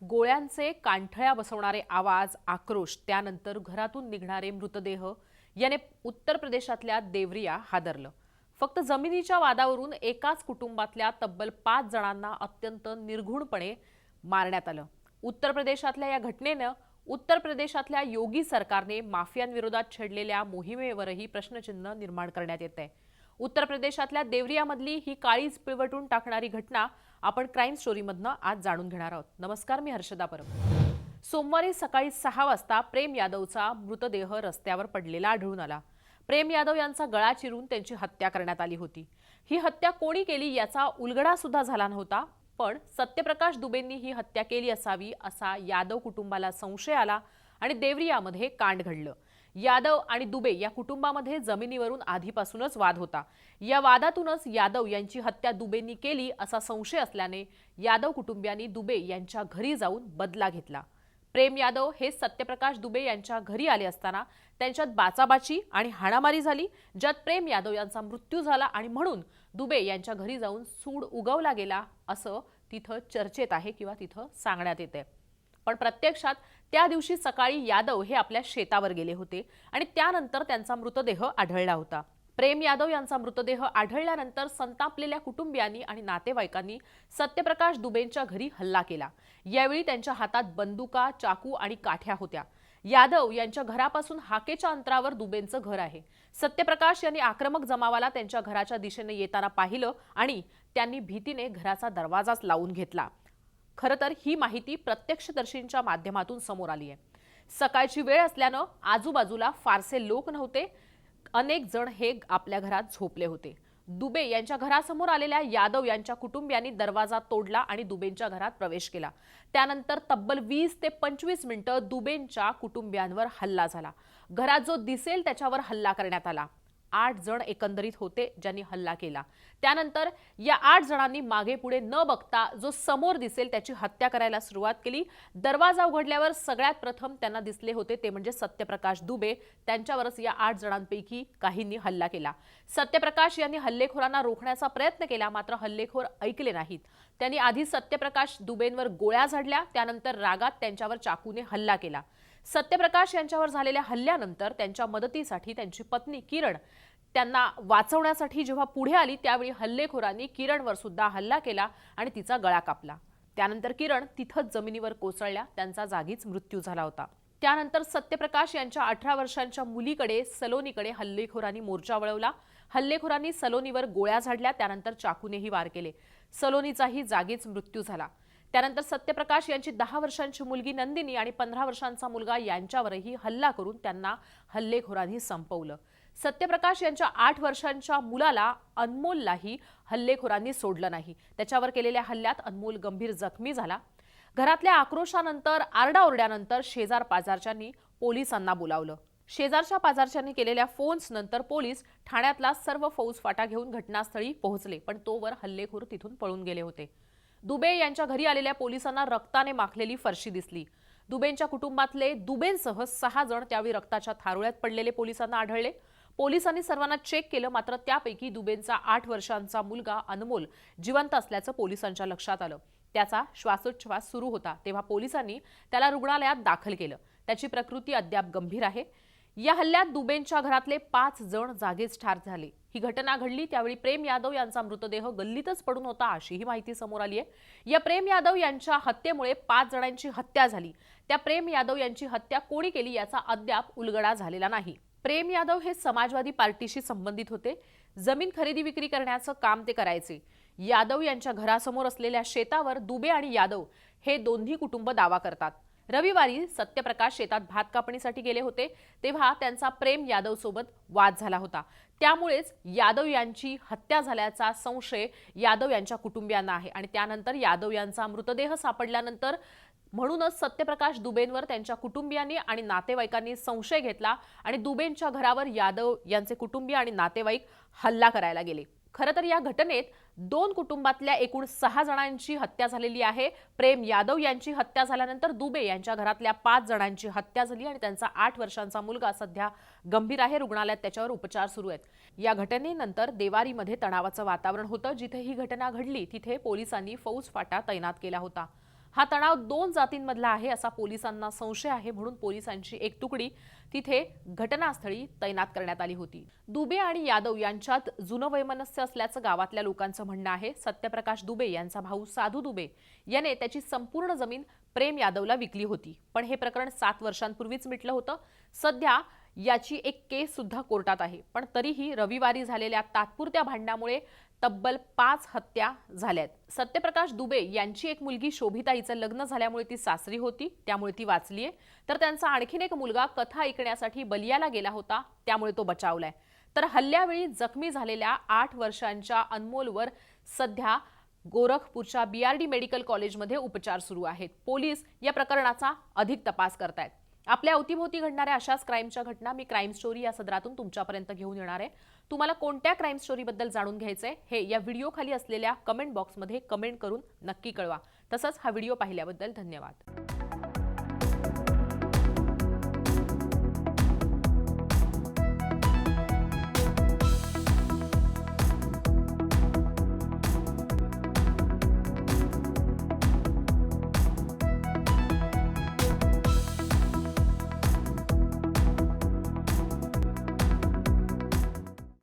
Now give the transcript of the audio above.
गोळ्यांचे कांठळ्या बसवणारे आवाज, आक्रोश, त्यानंतर घरातून निघणारे मृतदेह याने उत्तर प्रदेशातल्या देवरिया हादरलं. फक्त जमिनीच्या वादावरून एकाच कुटुंबातल्या तब्बल 5 जणांना अत्यंत निर्घृणपणे मारण्यात आलं. उत्तर प्रदेशातल्या या घटनेनं उत्तर प्रदेशातल्या योगी सरकारने माफियांविरोधात छेडलेल्या मोहिमेवरही प्रश्नचिन्ह निर्माण करण्यात येतंय. उत्तर प्रदेशातल्या देवरियामधली ही काळीज पिळवटून टाकणारी घटना आपण क्राईम स्टोरीमधनं आज जाणून घेणार आहोत. नमस्कार, मी हर्षदा परब. सोमवारी सकाळी 6 वाजता प्रेम यादवचा मृतदेह रस्त्यावर पडलेला आढळून आला. प्रेम यादव यांचा गळा चिरून त्यांची हत्या करण्यात आली होती. ही हत्या कोणी केली याचा उलगडा सुद्धा झाला नव्हता, पण सत्यप्रकाश दुबेंनी ही हत्या केली असावी असा यादव कुटुंबाला संशय आला आणि देवरियामध्ये कांड घडलं. यादव आणि दुबे या कुटुंबामध्ये जमिनीवरून आधीपासूनच वाद होता. या वादातूनच यादव यांची हत्या दुबेंनी केली असा संशय असल्याने यादव कुटुंबियांनी दुबे यांच्या घरी जाऊन बदला घेतला. प्रेम यादव हे सत्यप्रकाश दुबे यांच्या घरी आले असताना त्यांच्यात बाचाबाची आणि हाणामारी झाली, ज्यात प्रेम यादव यांचा मृत्यू झाला आणि म्हणून दुबे यांच्या घरी जाऊन सूड उगवला गेला असं तिथं चर्चेत आहे किंवा तिथं सांगण्यात येते. पण प्रत्यक्षात त्या दिवशी सकाळी यादव हे आपल्या शेतावर गेले होते आणि त्यानंतर त्यांचा मृतदेह आढळला होता. प्रेम यादव यांचा मृतदेह आढळल्यानंतर संतापलेल्या कुटुंबियांनी आणि नातेवाईकांनी सत्यप्रकाश दुबेंच्या घरी हल्ला केला. यावेळी त्यांच्या हातात बंदुका, चाकू आणि काठ्या होत्या. यादव यांच्या घरापासून हाकेच्या अंतरावर दुबेंचं घर आहे. सत्यप्रकाश यांनी आक्रमक जमावाला त्यांच्या घराच्या दिशेने येताना पाहिलं आणि त्यांनी भीतीने घराचा दरवाजाच लावून घेतला. खरं तर ही माहिती प्रत्यक्षदर्शींच्या माध्यमातून समोर आली आहे. सकाळची वेळ असल्यानं आजूबाजूला फारसे लोक नव्हते. अनेक जण हे आपल्या घरात झोपले होते. दुबे यांच्या घरासमोर आलेल्या यादव यांच्या कुटुंबियांनी दरवाजा तोडला आणि दुबेंच्या घरात प्रवेश केला. त्यानंतर तब्बल 20 ते 25 मिनिटं दुबेंच्या कुटुंबियांवर हल्ला झाला. घरात जो दिसेल त्याच्यावर हल्ला करण्यात आला. 8 जण एकंदरीत होते ज्यांनी हल्ला केला. त्यानंतर या 8 जणांनी मागे पुढे न बघता जो समोर दिसेल त्याची हत्या करायला सुरुवात केली. दरवाजा उघडल्यावर सगळ्यात प्रथम त्यांना दिसले होते ते म्हणजे सत्यप्रकाश दुबे. त्यांच्यावरच या 8 जणांपैकी काहींनी हल्ला केला. सत्यप्रकाश यांनी हल्लेखोरांना रोखण्याचा प्रयत्न केला, मात्र हल्लेखोर ऐकले नाहीत. त्यांनी आधी सत्यप्रकाश दुबेंवर गोळ्या झाडल्या, त्यानंतर रागात त्यांच्यावर चाकूने हल्ला केला. सत्यप्रकाश यांच्यावर झालेल्या हल्ल्यानंतर त्यांच्या मदतीसाठी त्यांची पत्नी किरण त्यांना वाचवण्यासाठी जेव्हा पुढे आली त्यावेळी हल्लेखोरांनी किरणवर सुद्धा हल्ला केला आणि तिचा गळा कापला. त्यानंतर किरण तिथंच जमिनीवर कोसळल्या. त्यांचा जागीच मृत्यू झाला होता. त्यानंतर सत्यप्रकाश यांच्या 18 वर्षांच्या मुलीकडे सलोनीकडे हल्लेखोरांनी मोर्चा वळवला. हल्लेखोरांनी सलोनीवर गोळ्या झाडल्या, त्यानंतर चाकूनेही वार केले. सलोनीचाही जागीच मृत्यू झाला. त्यानंतर सत्यप्रकाश यांची 10 वर्षांची मुलगी नंदिनी आणि 15 वर्षांचा मुलगा यांच्यावरही हल्ला करून त्यांना हल्लेखोरांनी संपवलं. सत्यप्रकाश यांच्या 8 वर्षांच्या मुलाला अनमोललाही हल्लेखोरांनी सोडलं नाही. त्याच्यावर केलेल्या हल्ल्यात अनमोल गंभीर जखमी झाला. घरातल्या आक्रोशानंतर, आरडाओरड्यानंतर शेजार पाजारच्यांनी पोलिसांना बोलावलं. शेजारच्या पाजारच्यांनी केलेल्या फोन्स नंतर पोलीस ठाण्यातला सर्व फौजफाटा घेऊन घटनास्थळी पोहोचले, पण तोवर हल्लेखोर तिथून पळून गेले होते. दुबे यांच्या घरी आलेल्या पोलिसांना रक्ताने माखलेली फरशी दिसली. दुबेंच्या कुटुंबातले दुबेंसह 6 जण त्यावेळी रक्ताच्या थारोळ्यात पडलेले पोलिसांना आढळले. पोलिसांनी सर्वांना चेक केलं, मात्र त्यापैकी दुबेंचा 8 वर्षांचा मुलगा अनमोल जिवंत असल्याचं पोलिसांच्या लक्षात आलं. त्याचा श्वासोच्छवास सुरू होता तेव्हा पोलिसांनी त्याला रुग्णालयात दाखल केलं. त्याची प्रकृती अद्याप गंभीर आहे. या हल्ल्यात दुबेंच्या घरातले 5 जण जागीच ठार झाले. ही घटना घडली त्यावेळी प्रेम यादव यांचा मृतदेह गल्लीतच पडून होता अशीही माहिती समोर आली आहे. या प्रेम यादव यांच्या हत्येमुळे 5 जणांची हत्या झाली. त्या प्रेम यादव यांची हत्या कोणी केली याचा अद्याप उलगडा झालेला नाही. प्रेम यादव हे समाजवादी पार्टीशी संबंधित होते. जमीन खरेदी विक्री करण्याचं काम ते करायचे. यादव यांच्या घरासमोर असलेल्या शेतावर दुबे आणि यादव हे दोन्ही कुटुंब दावा करतात. रविवारी सत्यप्रकाश शेतात भात कापणीसाठी गेले होते तेव्हा त्यांचा प्रेम यादव सोबत वाद झाला होता. त्यामुळेच यादव यांची हत्या झाल्याचा संशय यादव यांच्या कुटुंबियांना आहे आणि त्यानंतर यादव यांचा मृतदेह सापडल्यानंतर म्हणूनच सत्यप्रकाश दुबेंवर त्यांच्या कुटुंबियांनी आणि नातेवाईकांनी संशय घेतला आणि दुबेंच्या घरावर यादव यांचे कुटुंबीय आणि नातेवाईक हल्ला करायला गेले. खरं तर या घटनेत 2 कुटुंबातल्या एकूण 6 जणांची हत्या झालेली आहे. प्रेम यादव यांची हत्या झाल्यानंतर दुबे यांच्या घरातल्या 5 जणांची हत्या झाली आणि त्यांचा 8 वर्षांचा मुलगा सध्या गंभीर आहे. रुग्णालयात त्याच्यावर उपचार सुरू आहेत. या घटनेनंतर देवारीमध्ये तणावाचं वातावरण होतं. जिथे ही घटना घडली तिथे पोलिसांनी फौजफाटा तैनात केला होता. हा तणाव दोन जातींमधला आहे असा पोलिसांना संशय आहे, म्हणून पोलिसांची एक तुकडी तिथे घटनास्थळी तैनात करण्यात आली होती। दुबे आणि यादव यांच्यात जुनं वैमनस्य असल्याचं गावातल्या लोकांचं म्हणणं आहे। सत्यप्रकाश दुबे यांचा भाऊ साधू दुबे याने त्याची संपूर्ण जमीन प्रेम यादवला विकली होती, पण हे प्रकरण 7 वर्षांपूर्वीच मिटलं होतं। सध्या याची एक केस सुद्धा कोर्टात आहे, पण तरीही रविवारी झालेल्या तात्पुरत्या भांडणामुळे तब्बल 5 हत्या झाल्यात। सत्यप्रकाश दुबे यांची एक मुलगी शोभिता हिचं लग्न झाल्यामुळे ती सासरी होती, त्यामुळे ती वाचलीये, तर त्यांचा आणखीन एक मुलगा कथा ऐकण्यासाठी बलियाला गेला होता, त्यामुळे तो बचावलाय। तर हल्ल्यावेळी जखमी झालेल्या 8 वर्षांच्या अनमोलवर सध्या गोरखपूरच्या BRD मेडिकल कॉलेजमध्ये उपचार सुरू आहेत। पोलीस या प्रकरणाचा अधिक तपास करतायत। आपल्या अवतीभोवती घडणाऱ्या अशाच क्राईमच्या घटना मी क्राईम स्टोरी या सदरातून तुमच्यापर्यंत घेऊन येणार आहे। तुम्हाला कोणत्या क्राईम स्टोरीबद्दल जाणून घ्यायचंय हे या व्हिडिओ खाली असलेल्या कमेंट बॉक्समध्ये कमेंट करून नक्की कळवा। तसंच हा व्हिडिओ पाहिल्याबद्दल धन्यवाद।